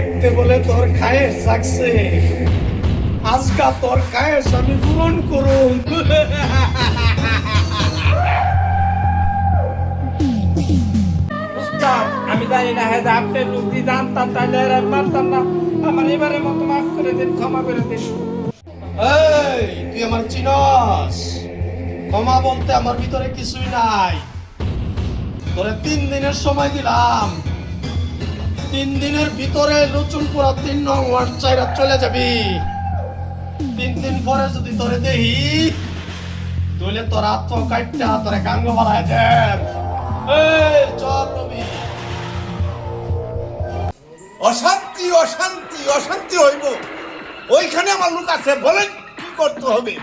দেখতে বলে তোর খায়েশ জাগছে, আজকা তোর খায়েশ আমি পূরণ করুন। উস্তাদ, আমি জানি না হ্যাঁ আপনি যদি জানতাম তাহলে আর আমি মারতাম না। আমার এবারে মতো মাফ করে দিন, ক্ষমা করে দিন। এই তুই আমার চিনস? ক্ষমা বলতে আমার ভিতরে কিছুই নাই। তোরে 3 দিনের সময় দিলাম, 3 দিনের ভিতরে লুচুনপুরা 3 নং ওয়ার্ড চাইরা চলে যাবি। 3 দিন পরে যদি তোরে দেহি তাহলে তোর আত্ম কাটটা তোরে গাঙ্গ বানায় দেন। এই চল রবি। অশান্তি অশান্তি অশান্তি হইব, ওইখানে আমার লোক আছে, বলেন কি করতে হবে?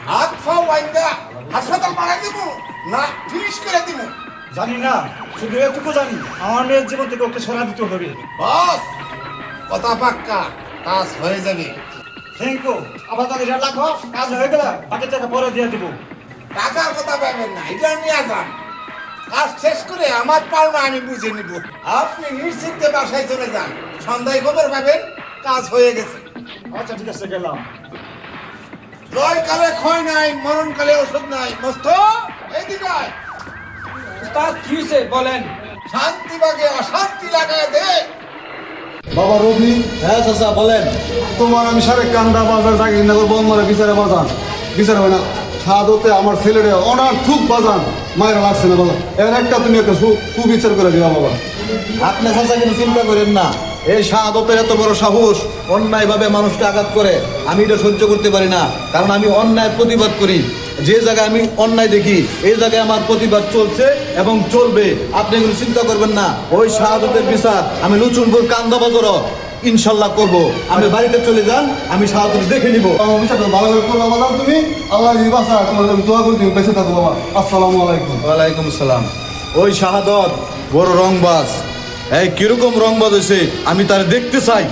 হাত ফাও বাইন্দা হাসপাতাল বানাই দিব না ফিনিশ করে দিব? জানি না, শুধু এটুকু জানি আমার মেয়ের জীবন থেকে ওকে সরা দিতে হবে। বস, কথা পাক্কা, কাজ হয়ে যাবে। Thank you. আবার তাদের রাখো, কাজ হয়ে গেলে বাকি টাকা পরে দিয়ে দিব। টাকার কথা পাবেন না, এটা নিয়ে যান। কাজ শেষ করে আমার পাওনা আমি বুঝে নিব। আপনি নিশ্চিন্তে বাসায় চলে যান, সন্ধ্যায় খবর পাবেন কাজ হয়ে গেছে। আচ্ছা ঠিক আছে, গেলাম। জয়কালে ক্ষয় নাই, মরণকালে ওষুধ নাই। মস্ত এইদিকে আয়। উস্তাদ কি হয়েছে বলেন? শান্তি বাগে অশান্তি লাগায় দে। বাবা রবি, হ্যাঁ চাচা বলেন। তোমার আমি সারে কান্দা বাজার থাকি না বন্ধরে বিচারে বাজান, বিচারে হয় না সাদতে আমার ছেলেরে অনার থুক বাজান মায়েরা লাগছে না বাবা। এর একটা তুমি একটা সুবিচার করে দিবা বাবা। আপনি চাচা কিন্তু চিন্তা করেন না, এই শাহাদতের এত বড় সাহস, অন্যায়ভাবে মানুষকে আঘাত করে, আমি এটা সহ্য করতে পারি না। কারণ আমি অন্যায় প্রতিবাদ করি, যে জায়গায় আমি অন্যায় দেখি এই জায়গায় আমার প্রতিবাদ চলছে এবং চলবে। আপনি এগুলো চিন্তা করবেন না। ওই শাহাদতের বিচার আমি লুচুনপুর কান্দা বাজারও ইনশাল্লাহ করব। আমি বাড়িতে চলে যান, আমি শাহাদত দেখে নিব। আমার বিচারটা ভালো করে করবা বাজান তুমি। আল্লাহ বাসা তোমার আমি দোয়া করি, তুমি বেঁচে থাকো বাবা। আসসালামু আলাইকুম। ওয়ালাইকুম আসসালাম। ওই শাহাদত বড় রংবাজ, এই কিরকম রংবাজ হয়েছে আমি তার দেখতে চাই।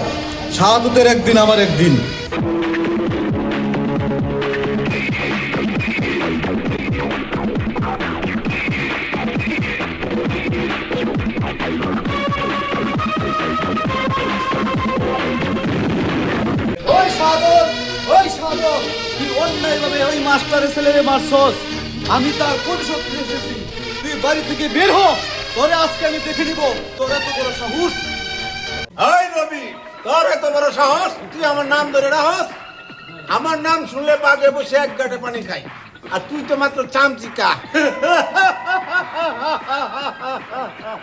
শাহাদতের একদিন আমার একদিন। ওই শাহাদত, ওই শাহাদত, তুই অন্যায়ভাবে ওই মাস্টারের ছেলেরে মারছস। আমি তার প্রতিশোধ নিতে এসেছি। তুই বাড়ি থেকে বের হ, তোরে আজকে আমি দেখে নিব তোর এত বড় সাহস। এই রবি, তোর এত বড় সাহস, তুই আমার নাম ধরে রাখস? আমার নাম শুনলে বাগে বসে এক গাঁটে পানি খাই, আর তুই তো মাত্র চামচিকা।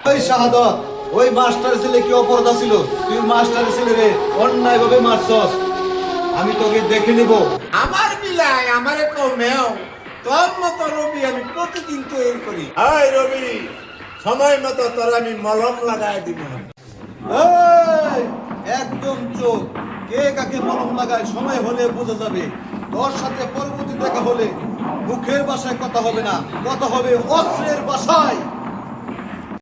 ওই শাহাদত, ওই মাস্টারের ছেলে কি অপরাধ ছিল? তুই মাস্টারের ছেলেরে অন্যায়ভাবে মারছস। আমি তোকে দেখে নিব। আমার মিলাই আমারে কমেও, তোর মতো রবি আমি প্রতিদিন তৈরি করি। এই রবি, সময় মতো তোর আমি মলম লাগাই দিব। এই, একদম চোখ, কে কাকে মলম লাগায় সময় হলে বোঝা যাবে। তোর সাথে পরবর্তী দেখা হলে মুখের ভাষায় কথা হবে না, কথা হবে অস্ত্রের ভাষায়।